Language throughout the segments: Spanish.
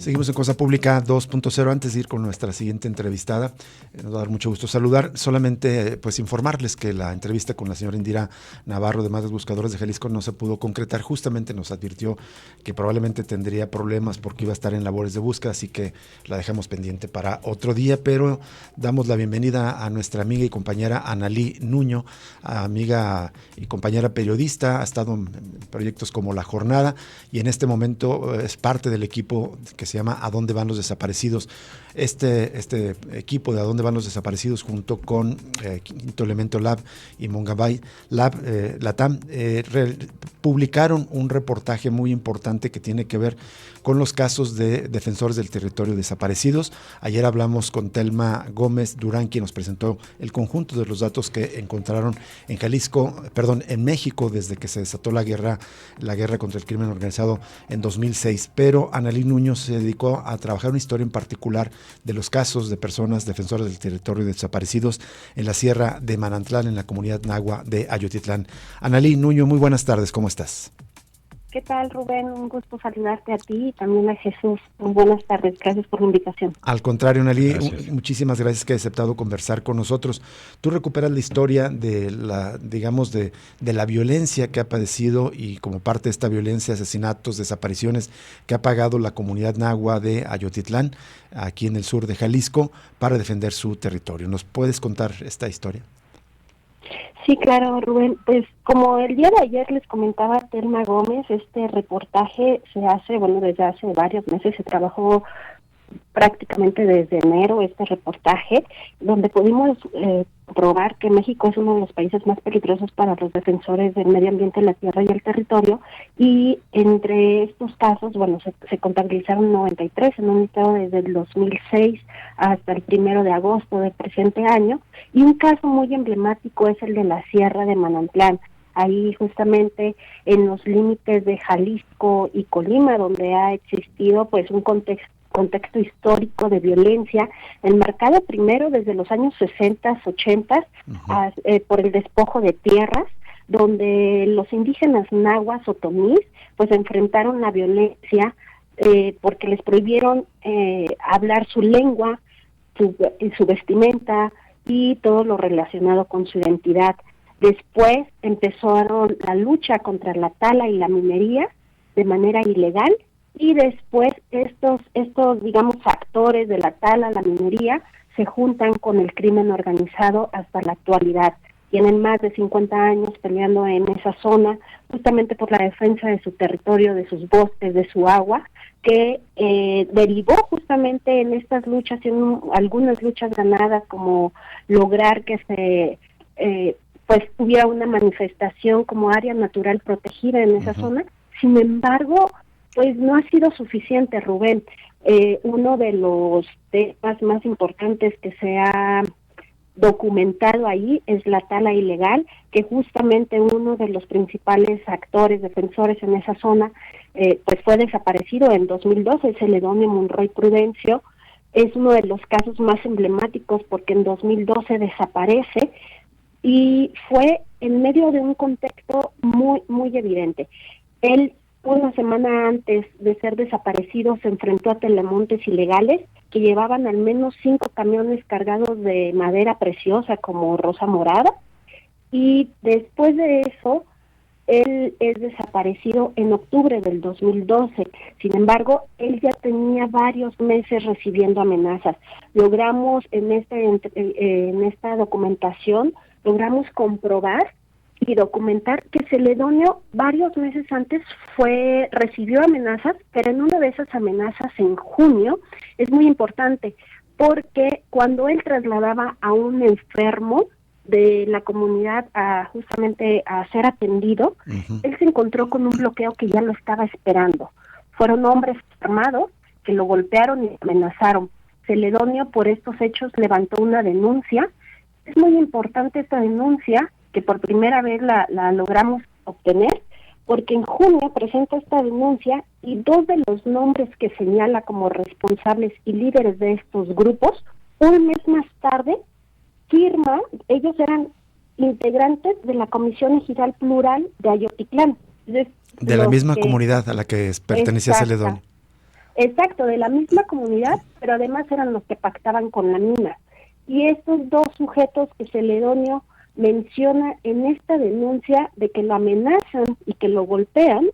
Seguimos en Cosa Pública 2.0. Antes de ir con nuestra siguiente entrevistada, nos va a dar mucho gusto saludar. Solamente pues informarles que la entrevista con la señora Indira Navarro de Madres Buscadoras de Jalisco no se pudo concretar. Justamente nos advirtió que probablemente tendría problemas porque iba a estar en labores de búsqueda, así que la dejamos pendiente para otro día, pero damos la bienvenida a nuestra amiga y compañera Analí Nuño, amiga y compañera periodista, ha estado en proyectos como La Jornada y en este momento es parte del equipo que se llama ¿A dónde van los desaparecidos? Este equipo de ¿A dónde van los desaparecidos? Junto con Quinto Elemento Lab y Mongabay Lab, Latam, publicaron un reportaje muy importante que tiene que ver con los casos de defensores del territorio desaparecidos. Ayer hablamos con Telma Gómez Durán, quien nos presentó el conjunto de los datos que encontraron en México, desde que se desató la guerra contra el crimen organizado en 2006. Pero Analí Nuño se dedicó a trabajar una historia en particular de los casos de personas defensoras del territorio desaparecidos en la Sierra de Manantlán, en la comunidad nahua de Ayotitlán. Analí Nuño, muy buenas tardes, ¿cómo estás? ¿Qué tal, Rubén? Un gusto saludarte a ti y también a Jesús. Muy buenas tardes, gracias por la invitación. Al contrario, Analí, muchísimas gracias que has aceptado conversar con nosotros. Tú recuperas la historia de la violencia que ha padecido y como parte de esta violencia, asesinatos, desapariciones que ha pagado la comunidad nahua de Ayotitlán, aquí en el sur de Jalisco, para defender su territorio. ¿Nos puedes contar esta historia? Sí, claro, Rubén. Pues como el día de ayer les comentaba Telma Gómez, este reportaje se hace, desde hace varios meses se trabajó prácticamente desde enero este reportaje, donde pudimos probar que México es uno de los países más peligrosos para los defensores del medio ambiente, la tierra y el territorio, y entre estos casos, se contabilizaron 93 en un listado desde el 2006 hasta el 1 de agosto del presente año, y un caso muy emblemático es el de la Sierra de Manantlán. Ahí justamente en los límites de Jalisco y Colima, donde ha existido pues un contexto histórico de violencia, enmarcado primero desde los años 60, 80, por el despojo de tierras, donde los indígenas nahuas otomís pues enfrentaron la violencia porque les prohibieron hablar su lengua, su vestimenta y todo lo relacionado con su identidad. Después empezaron la lucha contra la tala y la minería de manera ilegal, y después estos actores de la tala, la minería, se juntan con el crimen organizado hasta la actualidad. Tienen más de 50 años peleando en esa zona, justamente por la defensa de su territorio, de sus bosques, de su agua, que derivó justamente en estas luchas, en algunas luchas ganadas, como lograr que se tuviera una manifestación como área natural protegida en esa zona. Sin embargo, pues no ha sido suficiente, Rubén. Uno de los temas más importantes que se ha documentado ahí es la tala ilegal, que justamente uno de los principales actores, defensores en esa zona, pues fue desaparecido en 2012, Celedonio Monroy Prudencio. Es uno de los casos más emblemáticos porque en 2012 desaparece y fue en medio de un contexto muy, muy evidente. Él, una semana antes de ser desaparecido, se enfrentó a telemontes ilegales que llevaban al menos 5 camiones cargados de madera preciosa como rosa morada, y después de eso él es desaparecido en octubre del 2012. Sin embargo, él ya tenía varios meses recibiendo amenazas. Logramos en esta documentación, logramos comprobar y documentar que Celedonio varios meses antes recibió amenazas, pero en una de esas amenazas en junio es muy importante, porque cuando él trasladaba a un enfermo de la comunidad justamente a ser atendido, él se encontró con un bloqueo que ya lo estaba esperando. Fueron hombres armados que lo golpearon y amenazaron. Celedonio por estos hechos levantó una denuncia. Es muy importante esta denuncia, que por primera vez la logramos obtener, porque en junio presenta esta denuncia y 2 de los nombres que señala como responsables y líderes de estos grupos, un mes más tarde, firma. Ellos eran integrantes de la Comisión Ejidal Plural de Ayotitlán. De la misma comunidad a la que pertenecía Celedonio. Exacto, de la misma comunidad, pero además eran los que pactaban con la mina. Y estos dos sujetos que Celedonio menciona en esta denuncia de que lo amenazan y que lo golpean,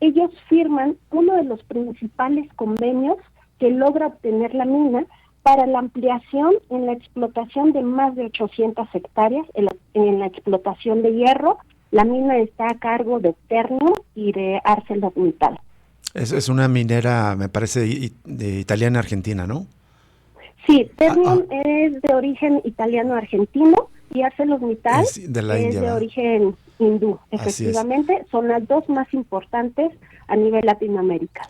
ellos firman uno de los principales convenios que logra obtener la mina para la ampliación en la explotación de más de 800 hectáreas, en la explotación de hierro. La mina está a cargo de Ternium y de ArcelorMittal. Es una minera, me parece, de italiana-argentina, ¿no? Sí, Ternium es de origen italiano-argentino y ArcelorMittal es de la India, de origen hindú. Efectivamente, son las dos más importantes a nivel Latinoamérica.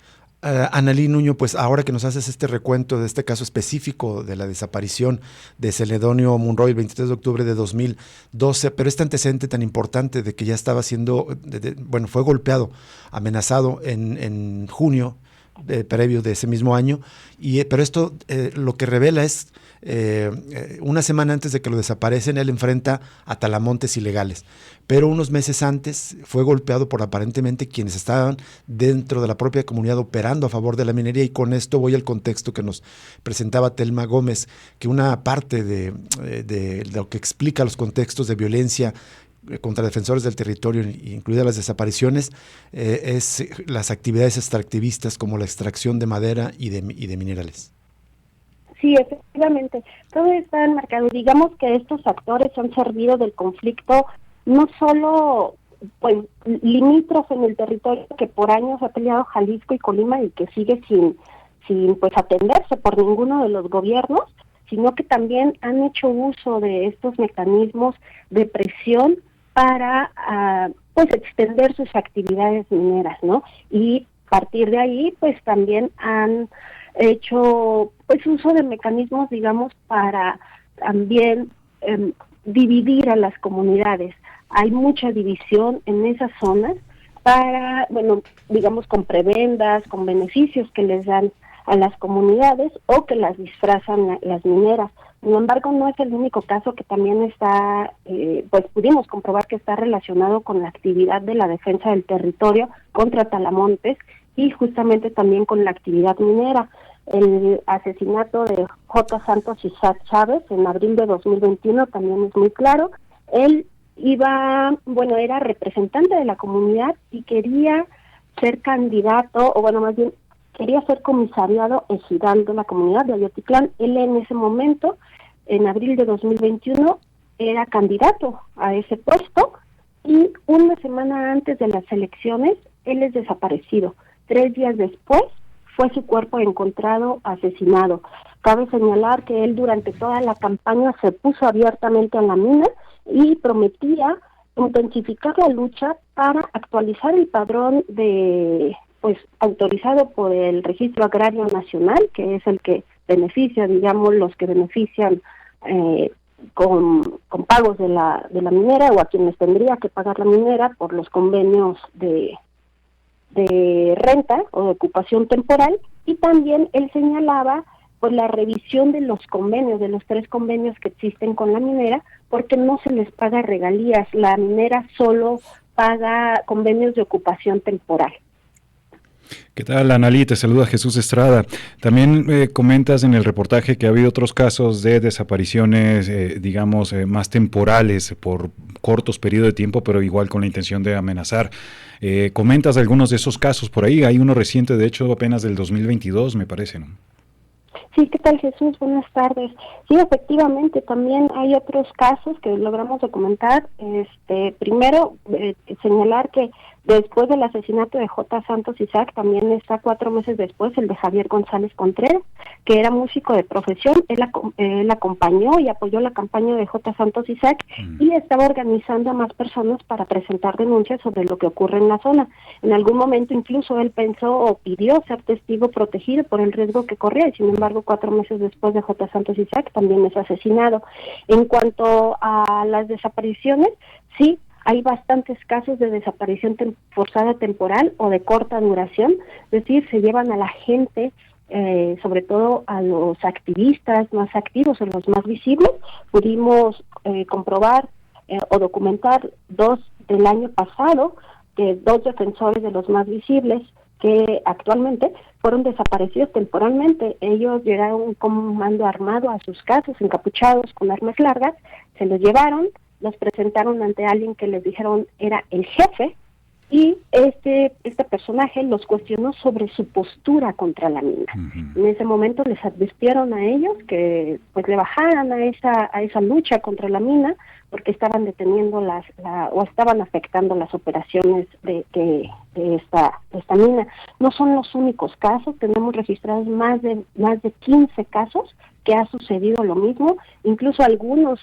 Analí Nuño, pues ahora que nos haces este recuento de este caso específico de la desaparición de Celedonio Monroy el 23 de octubre de 2012, pero este antecedente tan importante de que ya estaba siendo, fue golpeado, amenazado en junio previo de ese mismo año, pero esto lo que revela es una semana antes de que lo desaparecen, él enfrenta a talamontes ilegales, pero unos meses antes fue golpeado por aparentemente quienes estaban dentro de la propia comunidad operando a favor de la minería, y con esto voy al contexto que nos presentaba Telma Gómez, que una parte de lo que explica los contextos de violencia contra defensores del territorio, incluidas las desapariciones, es las actividades extractivistas como la extracción de madera y de minerales. Sí, efectivamente, todo está enmarcado. Digamos que estos actores han servido del conflicto no solo pues limítrofe en el territorio que por años ha peleado Jalisco y Colima y que sigue sin pues atenderse por ninguno de los gobiernos, sino que también han hecho uso de estos mecanismos de presión para pues extender sus actividades mineras, ¿no? Y a partir de ahí pues también han hecho pues uso de mecanismos, digamos, para también dividir a las comunidades. Hay mucha división en esas zonas para, digamos, con prebendas, con beneficios que les dan a las comunidades o que las disfrazan las mineras. Sin embargo, no es el único caso que también está, pues pudimos comprobar que está relacionado con la actividad de la defensa del territorio contra talamontes y justamente también con la actividad minera. El asesinato de J. Santos Isaac Chávez en abril de 2021 también es muy claro. Él era representante de la comunidad y quería ser candidato, más bien quería ser comisariado ejidal de la comunidad de Ayotitlán. Él en ese momento, en abril de 2021, era candidato a ese puesto y una semana antes de las elecciones, él es desaparecido. 3 días después, fue su cuerpo encontrado asesinado. Cabe señalar que él durante toda la campaña se puso abiertamente a la mina y prometía intensificar la lucha para actualizar el padrón autorizado por el Registro Agrario Nacional, que es el que beneficia, digamos, los que benefician con pagos de la minera o a quienes tendría que pagar la minera por los convenios de renta o de ocupación temporal, y también él señalaba pues la revisión de los convenios, de los 3 convenios que existen con la minera, porque no se les paga regalías, la minera solo paga convenios de ocupación temporal. ¿Qué tal, Analí? Te saluda Jesús Estrada. También comentas en el reportaje que ha habido otros casos de desapariciones, más temporales por cortos periodos de tiempo, pero igual con la intención de amenazar. Comentas algunos de esos casos por ahí. Hay uno reciente, de hecho, apenas del 2022, me parece, ¿no? Sí, ¿qué tal, Jesús? Buenas tardes. Sí, efectivamente, también hay otros casos que logramos documentar. Primero, señalar que después del asesinato de J. Santos Isaac, también está 4 meses después el de Javier González Contreras, que era músico de profesión. Él acompañó y apoyó la campaña de J. Santos Isaac y estaba organizando a más personas para presentar denuncias sobre lo que ocurre en la zona. En algún momento incluso él pensó o pidió ser testigo protegido por el riesgo que corría, y sin embargo 4 meses después de J. Santos Isaac también es asesinado. En cuanto a las desapariciones, sí, hay bastantes casos de desaparición forzada temporal o de corta duración, es decir, se llevan a la gente, sobre todo a los activistas más activos o los más visibles. Pudimos comprobar o documentar 2 del año pasado, que 2 defensores de los más visibles que actualmente fueron desaparecidos temporalmente. Ellos llegaron con un mando armado a sus casas, encapuchados con armas largas, se los llevaron, los presentaron ante alguien que les dijeron era el jefe, y este personaje los cuestionó sobre su postura contra la mina. En ese momento les advirtieron a ellos que pues le bajaran a esa lucha contra la mina, porque estaban deteniendo o estaban afectando las operaciones de esta mina. No son los únicos casos, tenemos registrados más de 15 casos que ha sucedido lo mismo, incluso algunos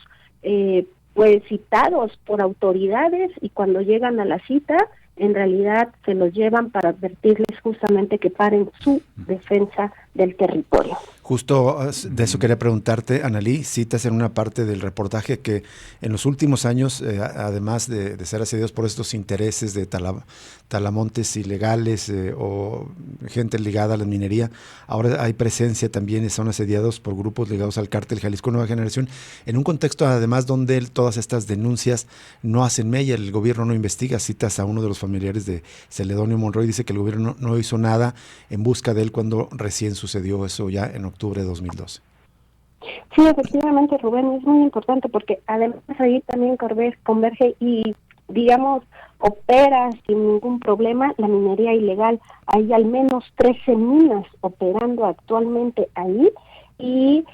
pues citados por autoridades, y cuando llegan a la cita en realidad se los llevan para advertirles justamente que paren su defensa del territorio. Justo de eso quería preguntarte, Analí. Citas en una parte del reportaje que en los últimos años, además de ser asediados por estos intereses de talamontes ilegales o gente ligada a la minería, ahora hay presencia también y son asediados por grupos ligados al cártel Jalisco Nueva Generación, en un contexto además donde todas estas denuncias no hacen mella, el gobierno no investiga. Citas a uno de los familiares de Celedonio Monroy, dice que el gobierno no hizo nada en busca de él cuando recién sucedió eso ya en octubre de 2012. Sí, efectivamente, Rubén, es muy importante porque además ahí también converge y, digamos, opera sin ningún problema la minería ilegal. Hay al menos 13 minas operando actualmente ahí, y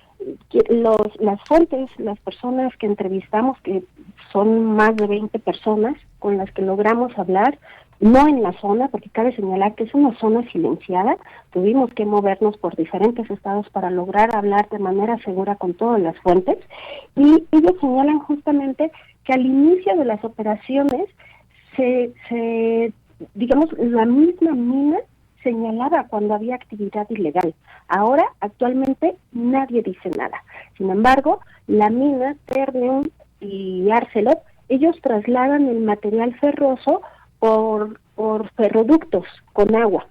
las fuentes, las personas que entrevistamos, que son más de 20 personas con las que logramos hablar, no en la zona, porque cabe señalar que es una zona silenciada, tuvimos que movernos por diferentes estados para lograr hablar de manera segura con todas las fuentes, y ellos señalan justamente que al inicio de las operaciones digamos, la misma mina señalaba cuando había actividad ilegal. Ahora, actualmente, nadie dice nada. Sin embargo, la mina, Ternium y Arcelor, ellos trasladan el material ferroso por ferroductos con agua.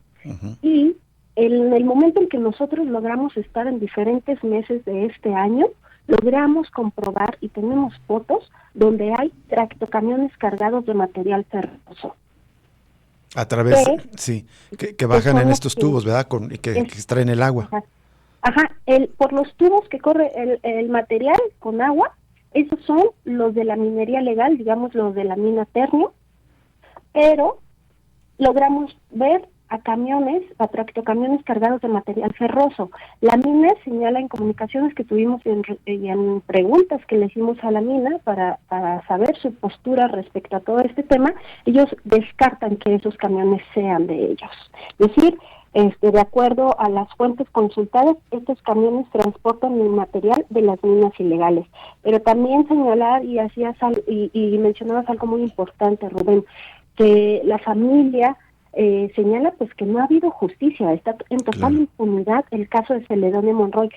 Y en el momento en que nosotros logramos estar en diferentes meses de este año, logramos comprobar y tenemos fotos donde hay tractocamiones cargados de material ferroso. A través, sí, que bajan en estos tubos, ¿verdad? Y que extraen el agua. Por los tubos que corre el material con agua, esos son los de la minería legal, digamos los de la mina Ternium, pero logramos ver a tractocamiones cargados de material ferroso. La mina señala en comunicaciones que tuvimos y en preguntas que le hicimos a la mina para saber su postura respecto a todo este tema, ellos descartan que esos camiones sean de ellos. Es decir, de acuerdo a las fuentes consultadas, estos camiones transportan el material de las minas ilegales. Pero también señalar, y mencionabas algo muy importante, Rubén, que la familia señala pues que no ha habido justicia, está en total impunidad el caso de Celedonio Monroy.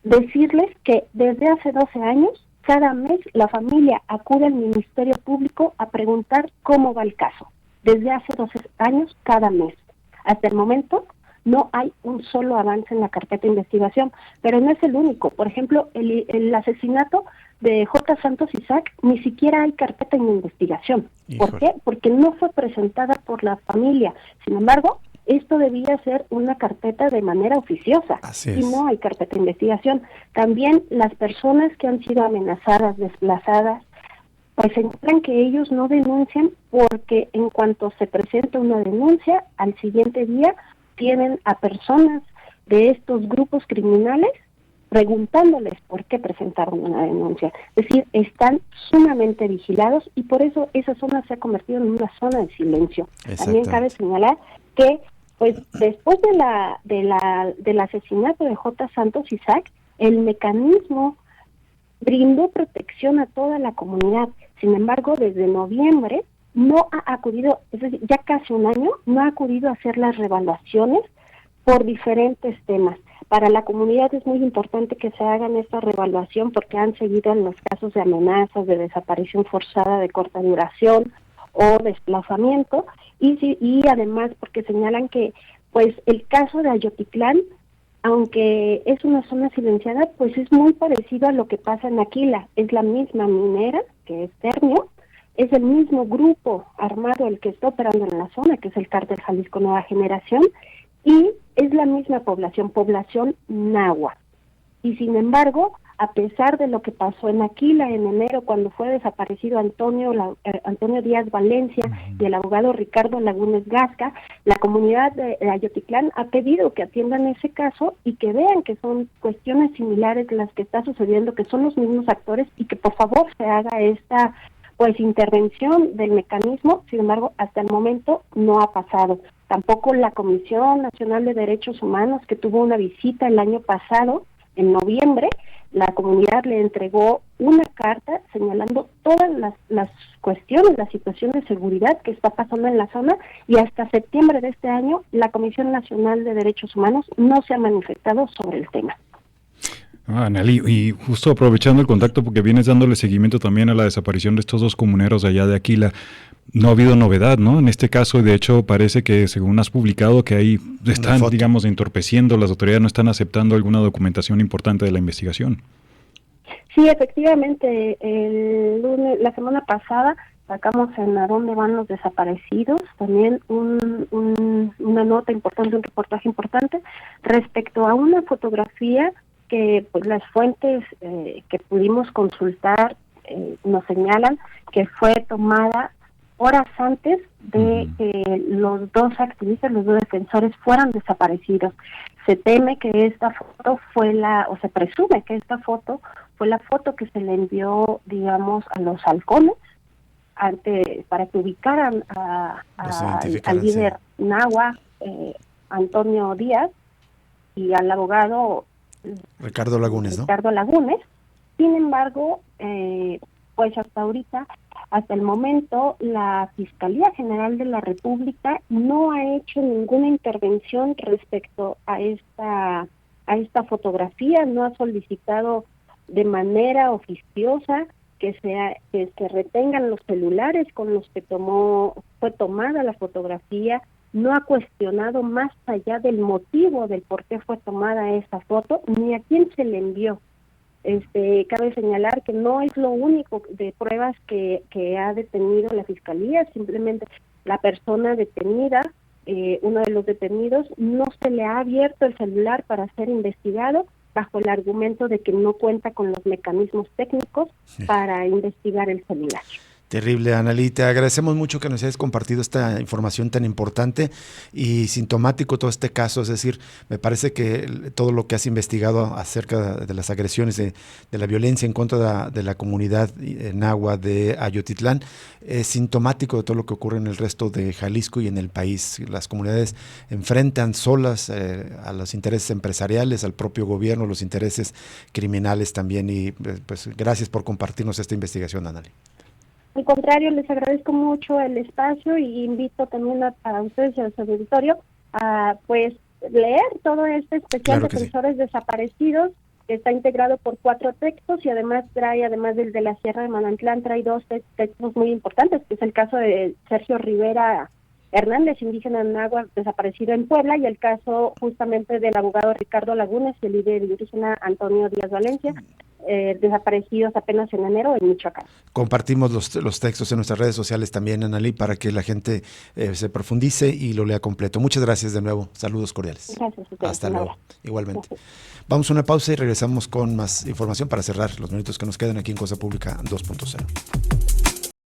Decirles que desde hace 12 años, cada mes la familia acude al Ministerio Público a preguntar cómo va el caso. Desde hace 12 años, cada mes. Hasta el momento no hay un solo avance en la carpeta de investigación, pero no es el único. Por ejemplo, el asesinato de J. Santos Isaac, ni siquiera hay carpeta de investigación. Híjole. ¿Por qué? Porque no fue presentada por la familia. Sin embargo, esto debía ser una carpeta de manera oficiosa. Así y es. no hay carpeta de investigación. También las personas que han sido amenazadas, desplazadas, pues señalan que ellos no denuncian porque en cuanto se presenta una denuncia, al siguiente día tienen a personas de estos grupos criminales preguntándoles por qué presentaron una denuncia. Es decir, están sumamente vigilados y por eso esa zona se ha convertido en una zona de silencio. También cabe señalar que pues después del asesinato de J. Santos Isaac, el mecanismo brindó protección a toda la comunidad. Sin embargo, desde noviembre no ha acudido, es decir, ya casi un año, no ha acudido a hacer las revaluaciones por diferentes temas. Para la comunidad es muy importante que se hagan esta revaluación porque han seguido en los casos de amenazas, de desaparición forzada de corta duración o desplazamiento, y además porque señalan que pues el caso de Ayotitlán, aunque es una zona silenciada, pues es muy parecido a lo que pasa en Aquila. Es la misma minera, que es Ternium, es el mismo grupo armado el que está operando en la zona, que es el Cártel Jalisco Nueva Generación, y es la misma población náhuatl. Y sin embargo, a pesar de lo que pasó en Aquila en enero, cuando fue desaparecido Antonio Díaz Valencia y el abogado Ricardo Lagunes Gasca, la comunidad de Ayotitlán ha pedido que atiendan ese caso y que vean que son cuestiones similares las que está sucediendo, que son los mismos actores, y que por favor se haga esta intervención del mecanismo. Sin embargo, hasta el momento no ha pasado. Tampoco la Comisión Nacional de Derechos Humanos, que tuvo una visita el año pasado, en noviembre, la comunidad le entregó una carta señalando todas las cuestiones, la situación de seguridad que está pasando en la zona, y hasta septiembre de este año la Comisión Nacional de Derechos Humanos no se ha manifestado sobre el tema. Analí, y justo aprovechando el contacto, porque vienes dándole seguimiento también a la desaparición de estos dos comuneros allá de Aquila, no ha habido novedad, ¿no? En este caso, de hecho, parece que, según has publicado, que ahí están, digamos, entorpeciendo, las autoridades no están aceptando alguna documentación importante de la investigación. Sí, efectivamente, la semana pasada sacamos en A dónde van los desaparecidos también una nota importante, un reportaje importante respecto a una fotografía que pues las fuentes que pudimos consultar nos señalan que fue tomada horas antes de que los dos activistas, los dos defensores fueran desaparecidos. Se teme que esta foto se presume que esta foto fue la foto que se le envió, digamos, a los halcones para que ubicaran al líder náhuatl, Antonio Díaz, y al abogado Ricardo Lagunes, ¿no? Ricardo Lagunes. Sin embargo, pues hasta el momento, la Fiscalía General de la República no ha hecho ninguna intervención respecto a esta fotografía, no ha solicitado de manera oficiosa que se retengan los celulares con los que fue tomada la fotografía, no ha cuestionado más allá del motivo del por qué fue tomada esa foto, ni a quién se le envió. Cabe señalar que no es lo único de pruebas que ha detenido la Fiscalía, simplemente la persona detenida, uno de los detenidos, no se le ha abierto el celular para ser investigado bajo el argumento de que no cuenta con los mecanismos técnicos para investigar el celular. Terrible, Analí. Te agradecemos mucho que nos hayas compartido esta información tan importante y sintomático todo este caso. Es decir, me parece que todo lo que has investigado acerca de las agresiones, de la violencia en contra de la comunidad náhuatl de Ayotitlán, es sintomático de todo lo que ocurre en el resto de Jalisco y en el país. Las comunidades enfrentan solas a los intereses empresariales, al propio gobierno, los intereses criminales también. Y pues gracias por compartirnos esta investigación, Analí. Al contrario, les agradezco mucho el espacio y invito también a ustedes y a su auditorio a leer todo este especial de Defensores Desaparecidos, que está integrado por 4 textos y además del de la Sierra de Manantlán, trae 2 textos muy importantes, que es el caso de Sergio Rivera Hernández, indígena náhuatl desaparecido en Puebla, y el caso justamente del abogado Ricardo Lagunes y el líder indígena Antonio Díaz Valencia, desaparecidos apenas en enero en Michoacán. Compartimos los textos en nuestras redes sociales también, Analí, para que la gente se profundice y lo lea completo. Muchas gracias de nuevo. Saludos cordiales. Gracias. Hasta luego. Igualmente. Gracias. Vamos a una pausa y regresamos con más información para cerrar los minutos que nos quedan aquí en Cosa Pública 2.0.